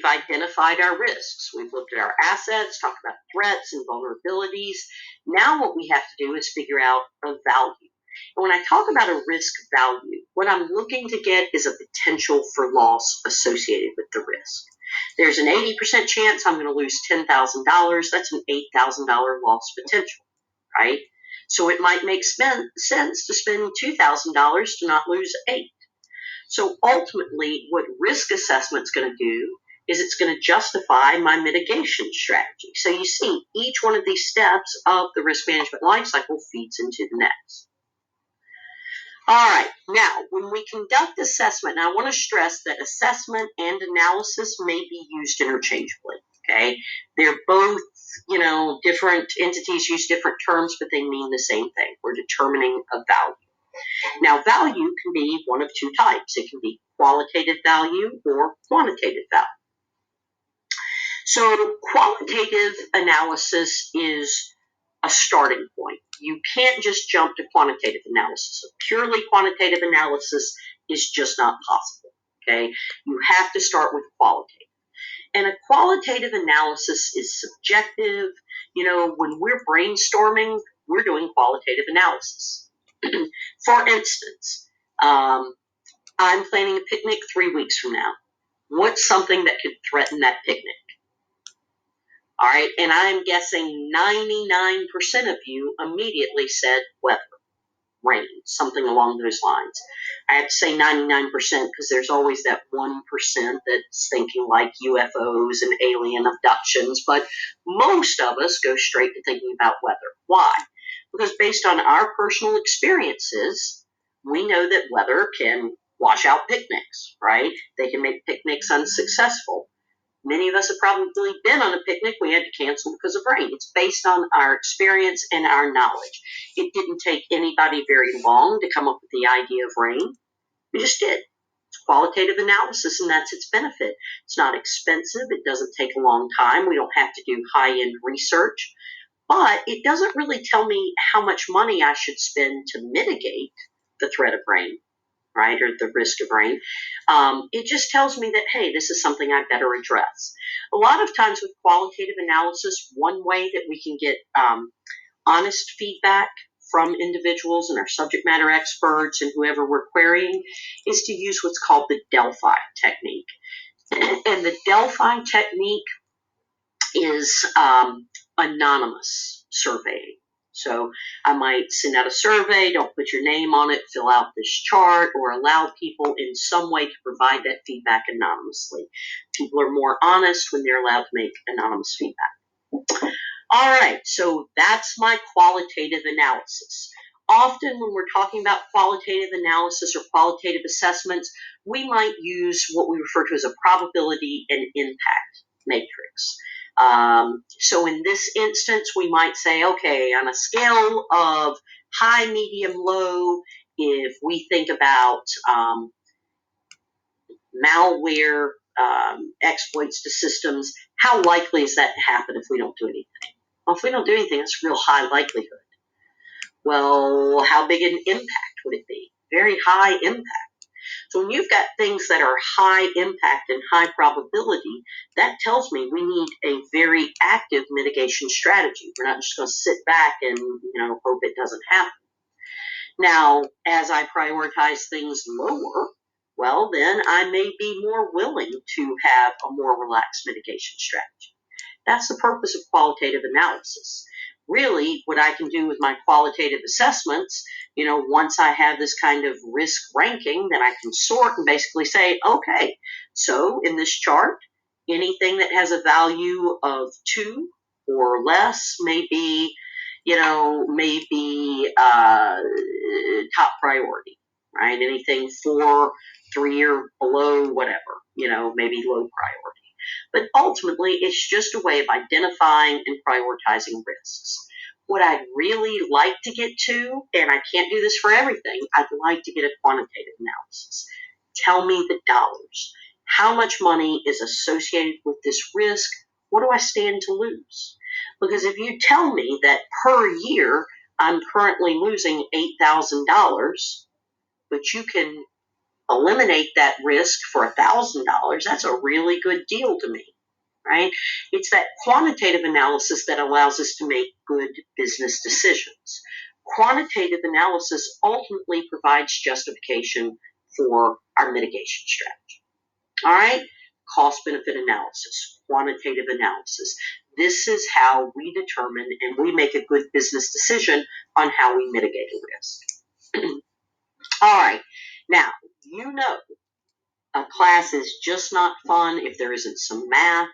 we've identified our risks. We've looked at our assets, talked about threats and vulnerabilities. Now what we have to do is figure out a value. And when I talk about a risk value, what I'm looking to get is a potential for loss associated with the risk. There's an 80% chance I'm going to lose $10,000. That's an $8,000 loss potential, right? So it might make sense to spend $2,000 to not lose $8,000. So ultimately, what risk assessment is going to do is it's going to justify my mitigation strategy. So you see, each one of these steps of the risk management lifecycle feeds into the next. All right, now, when we conduct assessment, and I want to stress that assessment and analysis may be used interchangeably, okay? They're both, different entities use different terms, but they mean the same thing. We're determining a value. Now, value can be one of two types. It can be qualitative value or quantitative value. So qualitative analysis is a starting point. You can't just jump to quantitative analysis. A purely quantitative analysis is just not possible, okay? You have to start with qualitative. And a qualitative analysis is subjective. When we're brainstorming, we're doing qualitative analysis. For instance, I'm planning a picnic 3 weeks from now. What's something that could threaten that picnic? All right, and I'm guessing 99% of you immediately said weather, rain, something along those lines. I have to say 99% because there's always that 1% that's thinking like UFOs and alien abductions, but most of us go straight to thinking about weather. Why? Because based on our personal experiences, we know that weather can wash out picnics, right? They can make picnics unsuccessful. Many of us have probably been on a picnic we had to cancel because of rain. It's based on our experience and our knowledge. It didn't take anybody very long to come up with the idea of rain. We just did. It's qualitative analysis, and that's its benefit. It's not expensive. It doesn't take a long time. We don't have to do high-end research. But it doesn't really tell me how much money I should spend to mitigate the threat of rain, right, or the risk of rain. It just tells me that, hey, this is something I better address. A lot of times with qualitative analysis, one way that we can get honest feedback from individuals and our subject matter experts and whoever we're querying is to use what's called the Delphi technique. And the Delphi technique is anonymous surveying. So I might send out a survey, don't put your name on it, fill out this chart, or allow people in some way to provide that feedback anonymously. People are more honest when they're allowed to make anonymous feedback. All right, so that's my qualitative analysis. Often when we're talking about qualitative analysis or qualitative assessments, we might use what we refer to as a probability and impact matrix. So in this instance, we might say, okay, on a scale of high, medium, low, if we think about malware exploits to systems, how likely is that to happen if we don't do anything? Well, if we don't do anything, it's a real high likelihood. Well, how big an impact would it be? Very high impact. So when you've got things that are high impact and high probability, that tells me we need a very active mitigation strategy. We're not just going to sit back and hope it doesn't happen. Now, as I prioritize things lower, well, then I may be more willing to have a more relaxed mitigation strategy. That's the purpose of qualitative analysis. Really, what I can do with my qualitative assessments, once I have this kind of risk ranking, then I can sort and basically say, okay, so in this chart, anything that has a value of 2 or less may be top priority, right? Anything 4, 3 or below, whatever, maybe low priority. But ultimately, it's just a way of identifying and prioritizing risks. What I'd really like to get to, and I can't do this for everything, I'd like to get a quantitative analysis. Tell me the dollars. How much money is associated with this risk? What do I stand to lose? Because if you tell me that per year I'm currently losing $8,000, but you can eliminate that risk for $1,000, that's a really good deal to me, right? It's that quantitative analysis that allows us to make good business decisions. Quantitative analysis ultimately provides justification for our mitigation strategy. All right? Cost benefit analysis, quantitative analysis. This is how we determine and we make a good business decision on how we mitigate a risk. All right. Now, a class is just not fun if there isn't some math,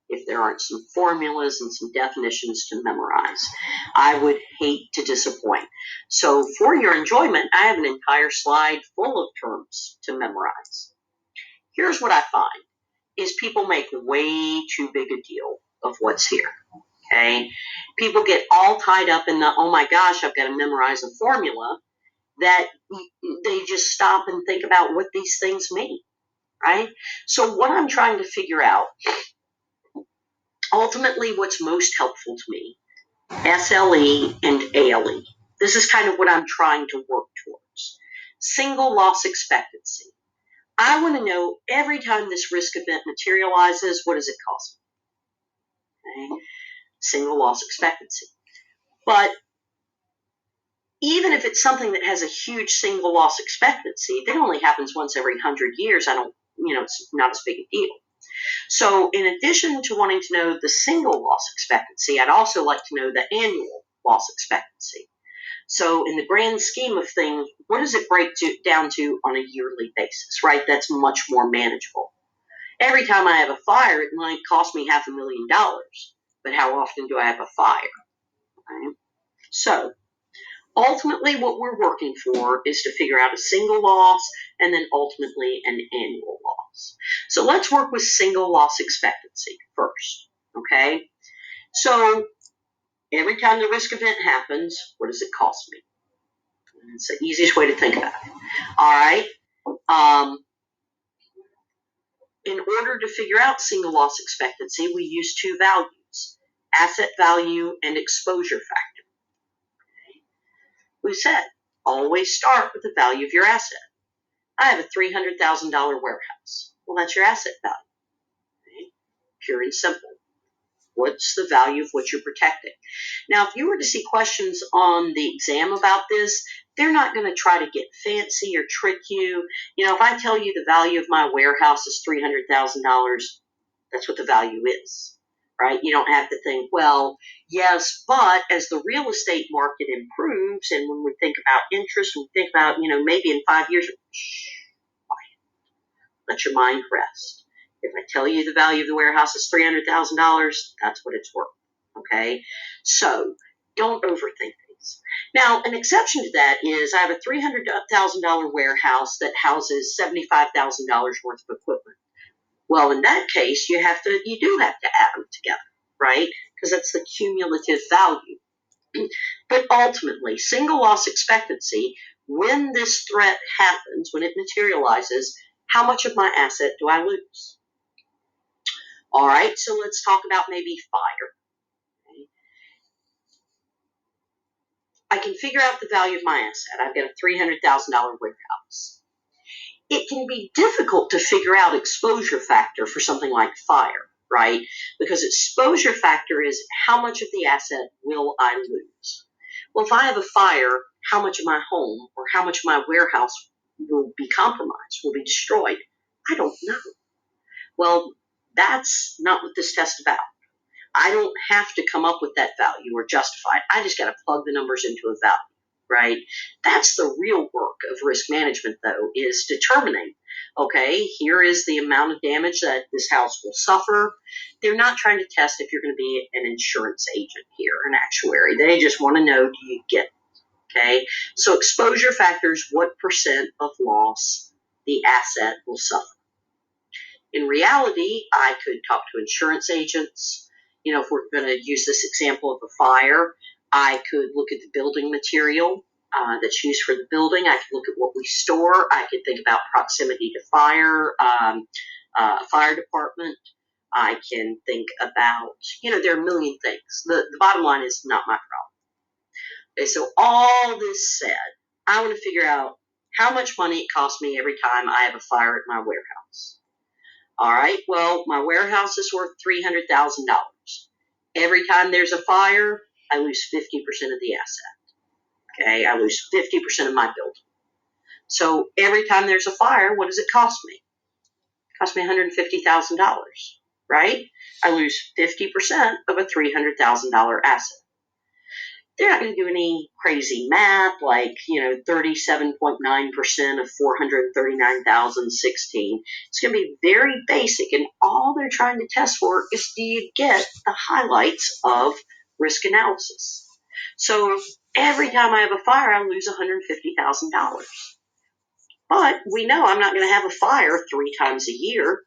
if there aren't some formulas and some definitions to memorize. I would hate to disappoint. So for your enjoyment, I have an entire slide full of terms to memorize. Here's what I find is people make way too big a deal of what's here. Okay? People get all tied up in the, oh my gosh, I've got to memorize a formula, that they just stop and think about what these things mean. Right? So what I'm trying to figure out, ultimately what's most helpful to me, SLE and ALE. This is kind of what I'm trying to work towards. Single loss expectancy. I want to know every time this risk event materializes, what does it cost me? Okay? Single loss expectancy. But even if it's something that has a huge single loss expectancy, if it only happens once every 100 years, it's not as big a deal. So in addition to wanting to know the single loss expectancy, I'd also like to know the annual loss expectancy. So in the grand scheme of things, what does it break down to on a yearly basis, right? That's much more manageable. Every time I have a fire, it might cost me $500,000. But how often do I have a fire? Right? So ultimately what we're working for is to figure out a single loss and then ultimately an annual loss. So let's work with single loss expectancy first, okay? So every time the risk event happens, what does it cost me? It's the easiest way to think about it. All right. In order to figure out single loss expectancy, we use two values, asset value and exposure factor. Okay. We said, always start with the value of your asset. I have a $300,000 warehouse. Well, that's your asset value. Okay. Pure and simple. What's the value of what you're protecting? Now, if you were to see questions on the exam about this, they're not going to try to get fancy or trick you. If I tell you the value of my warehouse is $300,000, that's what the value is, right? You don't have to think, well, yes, but as the real estate market improves, and when we think about interest, we think about, maybe in 5 years, let your mind rest. If I tell you the value of the warehouse is $300,000, that's what it's worth. Okay? So don't overthink things. Now, an exception to that is I have a $300,000 warehouse that houses $75,000 worth of equipment. Well, in that case, you do have to add them together, right? Because that's the cumulative value. But ultimately, single loss expectancy, when this threat happens, when it materializes, how much of my asset do I lose? All right, so let's talk about maybe fire. Okay. I can figure out the value of my asset. I've got a $300,000 warehouse. It can be difficult to figure out exposure factor for something like fire, right? Because exposure factor is how much of the asset will I lose? Well, if I have a fire, how much of my home or how much of my warehouse will be compromised, will be destroyed? I don't know. Well, that's not what this test is about. I don't have to come up with that value or justify it. I just got to plug the numbers into a value, right? That's the real work of risk management, though, is determining, okay, here is the amount of damage that this house will suffer. They're not trying to test if you're going to be an insurance agent here, an actuary. They just want to know, do you get it? Okay? So exposure factors, what percent of loss the asset will suffer. In reality, I could talk to insurance agents. If we're going to use this example of a fire, I could look at the building material that's used for the building. I could look at what we store. I could think about proximity to fire, fire department. I can think about, there are a million things. The bottom line is not my problem. Okay, so all this said, I want to figure out how much money it costs me every time I have a fire at my warehouse. All right, well, my warehouse is worth $300,000. Every time there's a fire, I lose 50% of the asset. Okay, I lose 50% of my building. So every time there's a fire, what does it cost me? It costs me $150,000, right? I lose 50% of a $300,000 asset. They're not going to do any crazy math like, 37.9% of 439,016. It's going to be very basic, and all they're trying to test for is, do you get the highlights of risk analysis? So every time I have a fire, I lose $150,000. But we know I'm not going to have a fire 3 times a year.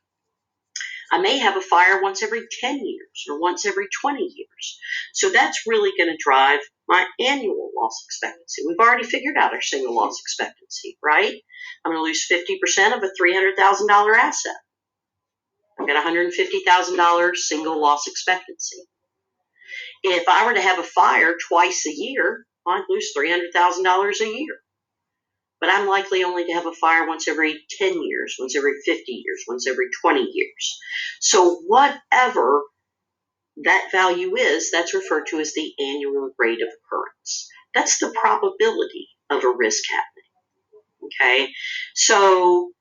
I may have a fire once every 10 years or once every 20 years. So that's really going to drive my annual loss expectancy. We've already figured out our single loss expectancy, right? I'm going to lose 50% of a $300,000 asset. I've got $150,000 single loss expectancy. If I were to have a fire twice a year, I'd lose $300,000 a year. But I'm likely only to have a fire once every 10 years, once every 50 years, once every 20 years. So whatever that value is, that's referred to as the annual rate of occurrence. That's the probability of a risk happening. Okay? So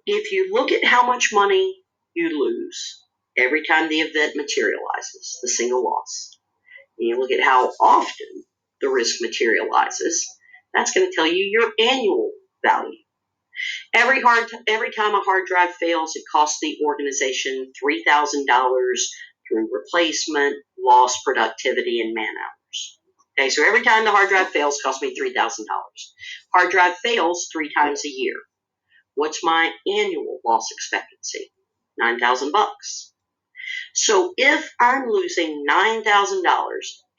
if you look at how much money you lose every time the event materializes, the single loss, and you look at how often the risk materializes, that's going to tell you your annual value. Every time a hard drive fails, it costs the organization $3,000 through replacement, lost productivity, and man hours. Okay, so every time the hard drive fails, it costs me $3,000. Hard drive fails 3 times a year. What's my annual loss expectancy? $9,000. So if I'm losing $9,000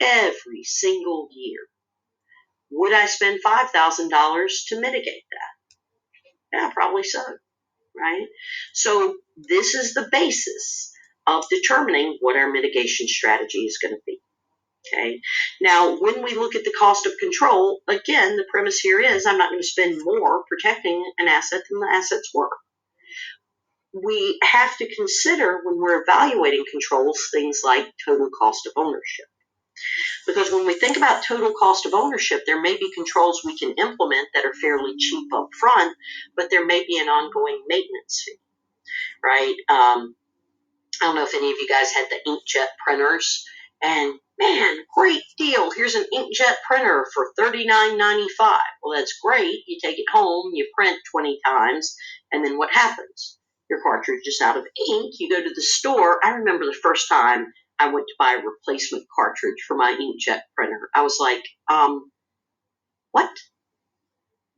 every single year, would I spend $5,000 to mitigate that? Yeah, probably so, right? So this is the basis of determining what our mitigation strategy is going to be. Okay. Now, when we look at the cost of control, again, the premise here is I'm not going to spend more protecting an asset than the asset's worth. We have to consider when we're evaluating controls things like total cost of ownership. Because when we think about total cost of ownership, there may be controls we can implement that are fairly cheap up front, but there may be an ongoing maintenance fee, right? I don't know if any of you guys had the inkjet printers, and man, great deal. Here's an inkjet printer for $39.95. Well, that's great. You take it home, you print 20 times, and then what happens? Your cartridge is out of ink. You go to the store. I remember the first time I went to buy a replacement cartridge for my inkjet printer. I was like, what?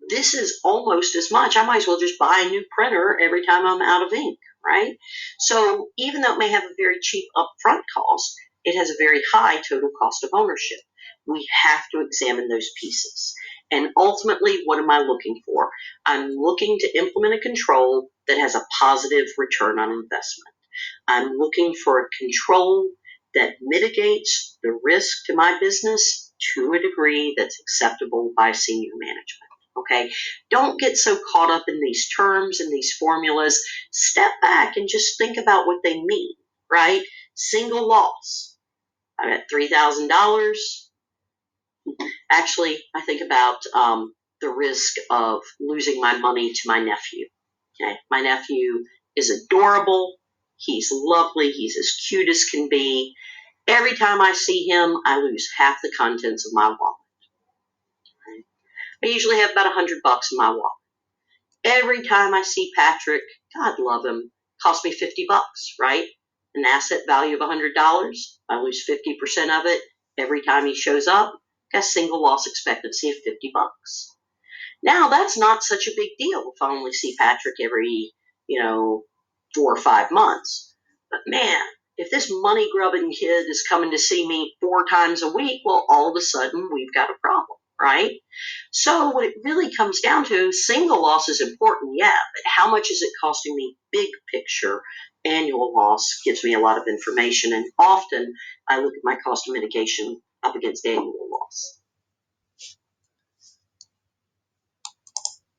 This is almost as much. I might as well just buy a new printer every time I'm out of ink, right? So even though it may have a very cheap upfront cost, it has a very high total cost of ownership. We have to examine those pieces. And ultimately, what am I looking for? I'm looking to implement a control that has a positive return on investment. I'm looking for a control that mitigates the risk to my business to a degree that's acceptable by senior management. Okay, don't get so caught up in these terms and these formulas. Step back and just think about what they mean, right? Single loss. I'm at $3,000. Actually, I think about the risk of losing my money to my nephew. Okay, my nephew is adorable. He's lovely. He's as cute as can be. Every time I see him, I lose half the contents of my wallet. I usually have about $100 in my wallet. Every time I see Patrick, God love him, cost me $50, right? An asset value of $100, I lose 50% of it. Every time he shows up, got a single loss expectancy of $50. Now, that's not such a big deal if I only see Patrick every, 4 or 5 months. But man, if this money grubbing kid is coming to see me 4 times a week, well, all of a sudden we've got a problem, right? So what it really comes down to, single loss is important, yeah, but how much is it costing me? Big picture annual loss gives me a lot of information, and often I look at my cost of mitigation up against annual loss.